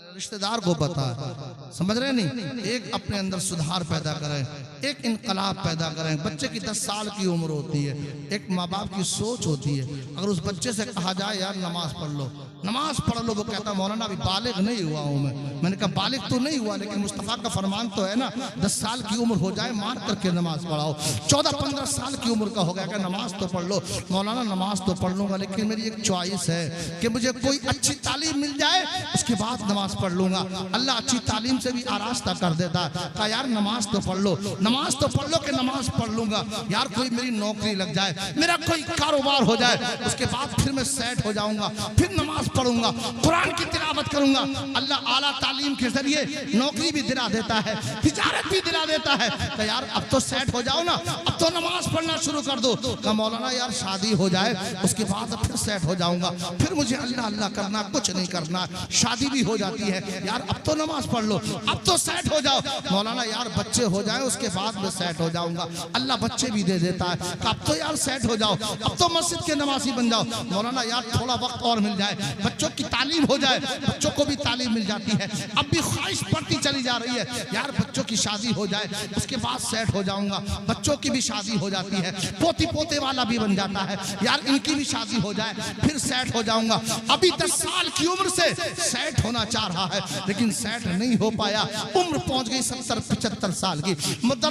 रिश्तेदार को पता है, समझ रहे नहीं। एक अपने अंदर सुधार पैदा करें, एक इनकलाब पैदा करें। बच्चे की 10 साल की उम्र होती है, एक माँ बाप की सोच होती है। अगर उस बच्चे से कहा जाए यार नमाज पढ़ लो, नमाज पढ़ लो, वो कहता मौलाना अभी बालिग नहीं हुआ हूँ मैंने कहा बालिग तो नहीं हुआ, लेकिन मुस्तफ़ा का फरमान तो है ना 10 साल की उम्र हो जाए मार करके नमाज पढ़ाओ। 14-15 साल की उम्र का हो गया कि नमाज तो पढ़ लो। मौलाना नमाज तो पढ़ लूंगा, लेकिन मेरी एक चॉइस है कि मुझे कोई अच्छी तालीम मिल जाए उसके बाद नमाज पढ़ लूंगा। अल्लाह अच्छी तालीम से भी आरास्ता कर देता है। कहा यार नमाज तो पढ़ लो, नमाज तो पढ़ लो कि नमाज पढ़ लूंगा, यार कोई मेरी नौकरी लग जाए, मेरा कोई कारोबार हो जाए, उसके बाद फिर मैं सेट हो जाऊंगा, फिर नमाज पढ़ूंगा, कुरान की तिलावत करूंगा। अल्लाह आला तालीम के जरिए नौकरी भी दिला देता है, तिजारत भी दिला देता है। तो यार अब तो सेट हो जाओ ना, अब तो नमाज पढ़ना शुरू कर दो। कहा मौलाना यार शादी हो जाए उसके बाद फिर सेट हो जाऊंगा, फिर मुझे अल्लाह अल्लाह करना, कुछ नहीं करना। शादी भी हो जाती है, यार अब तो नमाज पढ़ लो, अब तो सेट हो जाओ। मौलाना यार बच्चे हो जाए उसके बाद मैं सेट हो जाऊंगा, अल्लाह बच्चे भी दे देता है। अब तो यार सेट हो जाओ, अब तो मस्जिद के नमाजी बन जाओ। मौलाना यार थोड़ा वक्त और मिल जाए, बच्चों की तालीम हो जाए, बच्चों को भी तालीम मिल जाती है। अब भी ख्वाहिश बढ़ती चली जा रही है, यार बच्चों की शादी हो जाए उसके बाद सेट हो जाऊंगा। बच्चों की भी शादी हो जाती है, पोती पोते वाला भी बन जाता है, यार इनकी भी शादी हो जाए फिर सेट हो जाऊंगा। अभी 10 साल की उम्र से सेट होना चाह रहा है, लेकिन सेट नहीं हो पाया। उम्र पहुंच गई 70-75 साल की।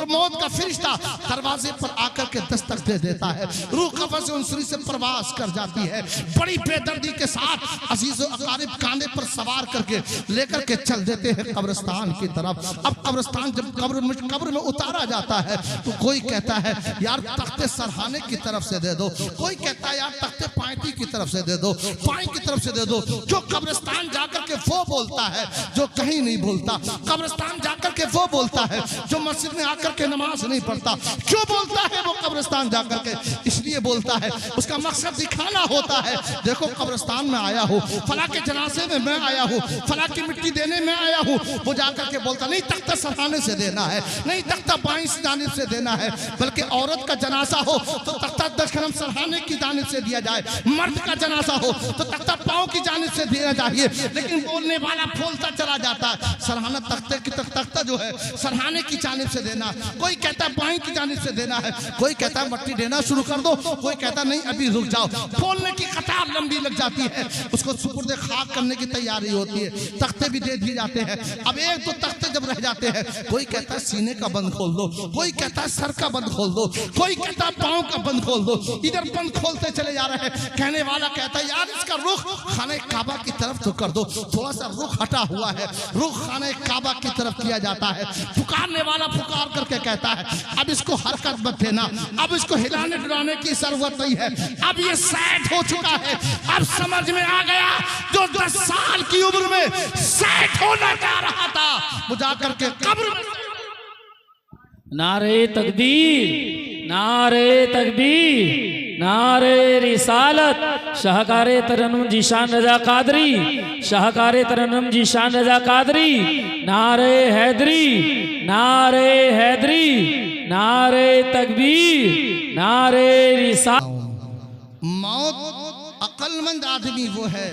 मौत का फरिश्ता दरवाजे पर आकर के दस्तक दे देता है, रूह कब्र से उनसरी से प्रवास कर जाती है। बड़ी बेदर्दी के साथ अजीज अकारिब कांधे पर सवार करके लेकर के चल देते हैं कब्रिस्तान की तरफ। अब कब्रिस्तान जब कब्र में उतारा जाता है तो कोई कहता है यार तख्ते सरहाने की तरफ से दे दो, कोई कहता है यार तख्ते पायती की तरफ से दे दो, पाई की तरफ से दे दो। जो कब्रिस्तान जाकर के वो बोलता है जो कहीं नहीं बोलता, कब्रिस्तान जाकर के वो बोलता है जो मस्जिद में आकर के नमाज नहीं पढ़ता। क्यों बोलता है वो कब्रिस्तान जाकर के? इसलिए बोलता है उसका मकसद दिखाना होता है, देखो कब्रिस्तान में आया हूँ, फला के जनाजे में मैं आया हूँ, फला की मिट्टी देने में आया हूँ। वो जाकर के बोलता नहीं तख्ता सरहाने से देना है, नहीं तख्ता बाईं से जानिब से देना है, बल्कि औरत का जनाजा हो तो तख्ता दशखरम सरहाने की जानिब से दिया जाए, मर्द का जनाजा हो तो तख्ता पाँव की जानिब से देना चाहिए। लेकिन बोलने वाला बोलता चला जाता है सरहाना तख्ते की तख्ता जो है सरहाने की जानिब से देना, कोई कहता है बाईं की जानिब से देना है, कोई कहता है मट्टी देना शुरू कर दो, कोई कहता नहीं अभी रुक जाओ। बोलने की कतार लंबी लग जाती है, उसको सुपुर्द खाक करने की तैयारी होती है, तख्ते भी दे दिए जाते हैं। अब एक तो तख्ते जब रह जाते हैं, कोई कहता है सीने का बंद खोल दो, कोई कहता है सर का बंद खोल दो, कोई कहता है पाँव का बंद खोल दो। इधर बंद खोलते चले जा रहे हैं। कहने वाला कहता है यार इसका रुख खाने काबा की तरफ तो कर दो, थोड़ा सा रुख हटा हुआ है, रुख खाने काबा की तरफ किया जाता है। पुकारने वाला पुकार करके कहता है अब इसको हरकत मत देना, अब इसको हिलाने डुलाने की जरूरत नहीं है, अब ये सेट हो चुका है। अब समझ में आ गया जो 10 साल की उम्र में सेट होना चाह रहा था वो जाकर के कब्र में। नारे तकबीर, नारे तकबीर, नारे रिसालत। शाहकारे तरन्नुम जी शान रजा कादरी, शाहकारे तरन्नुम जी शान रजा कादरी। नारे हैदरी, नारे हैदरी, नारे तकबीर, नारे रिसालत। मौत अक्लमंद आदमी वो है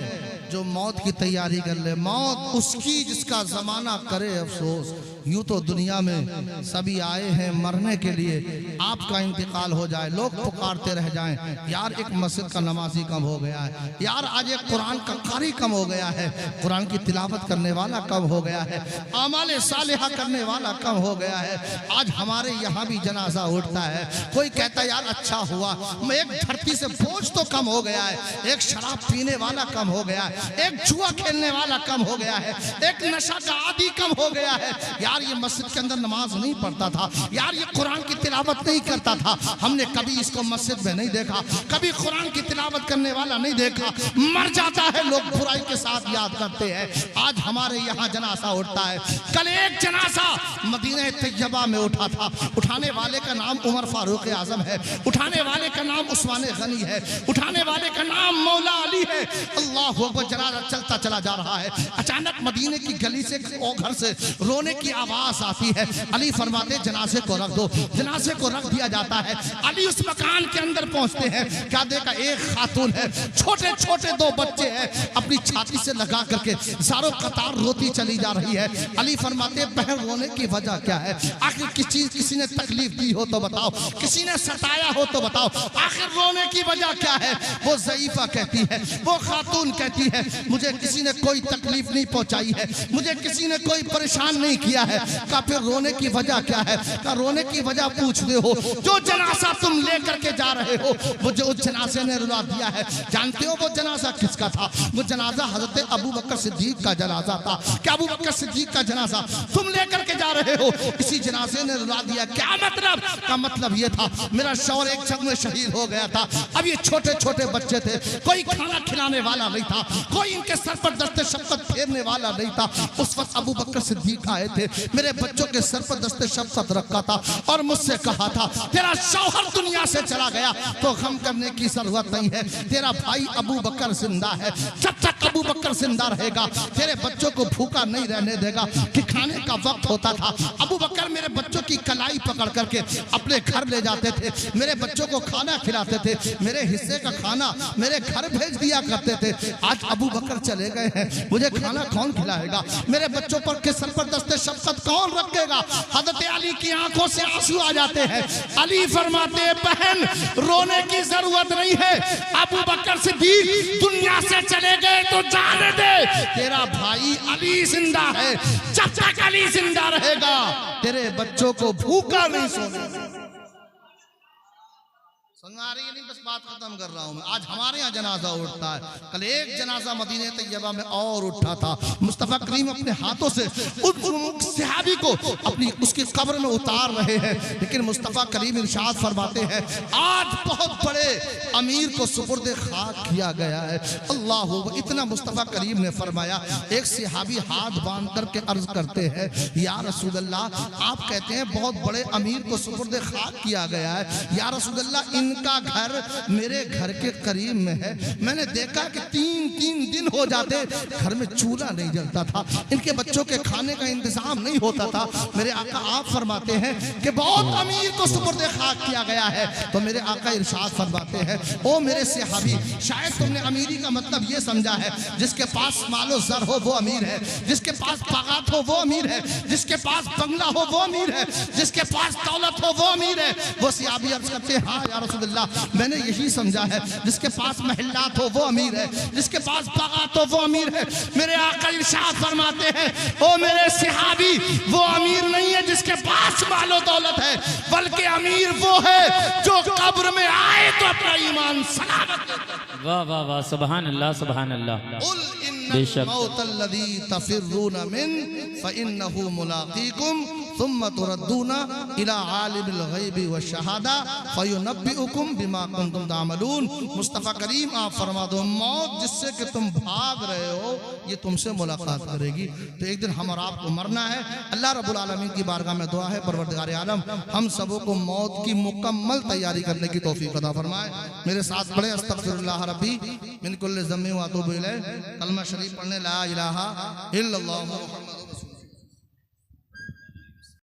जो मौत की तैयारी कर ले। मौत उसकी जिसका जमाना करे अफसोस। यूं तो दुनिया में सभी आए हैं मरने के लिए, आपका इंतकाल हो जाए लोग पुकारते रह जाएं यार एक मस्जिद का नमाजी कम हो गया है, यार आज एक कुरान का कारी कम हो गया है, कुरान की तिलावत करने वाला कम हो गया है, आमाले सालिहा करने वाला कम हो गया है। आज हमारे यहाँ भी जनाजा उठता है, कोई कहता है यार अच्छा हुआ एक धरती से बोझ तो कम हो गया है, एक शराब पीने वाला कम हो गया है, एक जुआ खेलने वाला कम हो गया है, एक नशा का आदी कम हो गया है। यार ये मस्जिद के अंदर नमाज नहीं पढ़ता था, यार ये कुरान की तिलावत नहीं करता था, हमने कभी इसको मस्जिद में नहीं देखा, कभी कुरान की तिलावत करने वाला नहीं देखा। मर जाता है लोग बुराई के साथ याद करते हैं। आज हमारे यहाँ जनाजा उठता है, कल एक जनाजा मदीना तैयबा में उठा था, उठाने वाले का नाम उमर फारूक आजम है, उठाने वाले का नाम उस्मान गनी है, उठाने वाले का नाम मौला अली है। अल्लाह अकबर। जनाजा चलता चला जा रहा है, अचानक मदीने की गली से घर से रोने की आवाज आती है, अली फरमाते जनाजे को रख दो। जनाजे को रख दिया जाता है। अली उस मकान के अंदर पहुंचते हैं, क्या देखा, एक खातून है, छोटे छोटे दो बच्चे हैं, अपनी छाती से लगा करके सारों कतार रोती चली जा रही है। अली फरमाते बहन रोने की वजह क्या है? आखिर किसी ने तकलीफ दी हो तो बताओ, किसी ने सताया हो तो बताओ, आखिर रोने की वजह क्या है? वो ज़ईफा कहती है, वो खातून कहती है, मुझे किसी ने कोई तकलीफ नहीं पहुंचाई है, मुझे किसी ने कोई परेशान नहीं किया है। का फिर रोने की वजह क्या है? का रोने की वजह पूछते हो, जो जनाजा तुम लेकर के जा रहे हो मुझे उस जनाजे ने रुला दिया है। जानते हो वो जनाजा किसका था? वो जनाजा हजरत अबू बकर सिद्दीक का जनाजा था। क्या अबू बकर सिद्दीक का जनाजा तुम लेकर के जा रहे हो? इसी जनाजे ने रुला दिया। क्या मतलब? का मतलब ये था मेरा शौहर एक जंग में शहीद हो गया था। अब ये छोटे छोटे बच्चे थे, कोई खाना खिलाने वाला नहीं था, कोई इनके सर पर दस्ते शफ़क़त फेरने वाला नहीं था। उस वक्त अबू बकर सिद्दीक आए थे, मेरे बच्चों के सर पर दस्ते शफ़क़त रखा था और मुझसे कहा था तेरा शौहर दुनिया से चला गया तो गम करने की जरूरत नहीं है, तेरा भाई अबू बकर जिंदा है, जब तक अबू बकर जिंदा रहेगा तेरे बच्चों को भूखा नहीं रहने देगा। कि खाने का वक्त होता था, अबू बकर मेरे बच्चों की कलाई पकड़ करके अपने घर ले जाते थे, मेरे बच्चों को खाना खिलाते थे, मेरे हिस्से का खाना मेरे घर भेज दिया करते थे। आज अबू बकर चले गए हैं, मुझे खाना कौन खिलाएगा? मेरे बच्चों पर के सर पर दस्ते शफ़क़त कौन रखेगा? हज़रत अली की आंखों से आंसू आ जाते हैं। अली फरमाते बहन रोने की जरूरत नहीं है, अबू बकर सिद्दीक दुनिया से चले गए तो जाने दे, तेरा भाई अली जिंदा है, जब तक अली जिंदा रहेगा तेरे बच्चों को भूखा नहीं सोने। समझ आ रही है नहीं? बस बात खत्म कर रहा हूं मैं। आज हमारे यहाँ जनाजा उठता है, कल एक जनाजा मदीने तैयबा में और उठा था। मुस्तफा करीम अपने हाथों से उस सहाबी को अपनी उसकी कब्र में उतार रहे हैं, लेकिन मुस्तफा करीम इरशाद फरमाते हैं आज बहुत बड़े अमीर को सुपुर्द खाक किया गया है। अल्लाह, इतना मुस्तफा करीम ने फरमाया। एक सहाबी हाथ बांध करके अर्ज करते हैं या रसूल अल्लाह, आप कहते हैं बहुत बड़े अमीर को सुपुर्द खाक किया गया है, या रसूल अल्लाह इनका घर मेरे घर के करीब में है, मैंने देखा कि 3-3 दिन हो जाते घर में चूल्हा नहीं जलता था, इनके बच्चों के खाने का इंतजाम नहीं होता था। मेरे आका आप फरमाते हैं कि बहुत अमीर को सुपुर्द खाक किया गया है। तो मेरे आका इरशाद फरमाते हैं ओ मेरे सहाबी, शायद तुमने अमीरी का मतलब ये समझा है जिसके पास मालो जर हो वो अमीर है, जिसके पास बागात हो वो अमीर है, जिसके पास बंगला हो वो अमीर है, जिसके पास दौलत हो वो अमीर है। वो सहाबी अर्ज करते हैं हाँ या रसूल अल्लाह, मैंने यही समझा है जिसके पास महल्लात हो वो अमीर है, जिसके पास बागात हो वो अमीर है। मेरे आका इरशाद फरमाते हैं ओ मेरे सहाबी, वो अमीर नहीं है जिसके पास मालो दौलत है, बल्कि अमीर वो है जो कब्र में आए तो अपना ईमान सलामत लेता है। वाह वाह वाह, सुभान अल्लाह सुभान अल्लाह। बेशक मौतल्लज़ी तफिर्रून मिन फ़इन्नहु मुलाक़ीकुम सुम्मा तुरद्दूना इला आलिमिल ग़ैबि व शहादा फ़युनब्बिउकुम बिमा कुंतुम तामलून। मुस्तफ़ा करीम आप फरमा दो मौत जिससे कि तुम भाग रहे हो ये तुमसे मुलाकात करेगी। तो एक दिन हम और आपको मरना है। अल्लाह रब्बुल आलमीन की बारगाह में दुआ है परवरदिगार आलम हम सबों को मौत की मुकम्मल तैयारी करने की तौफीक अता फरमाए। मेरे साथ पढ़े अस्तग़फिरुल्लाह रब्बी मिन कुल्लि ज़म्बिन व अतूबु इलैह। कलमा शरीफ पढ़ने ला इलाहा इल्लल्लाह मुहम्मदुर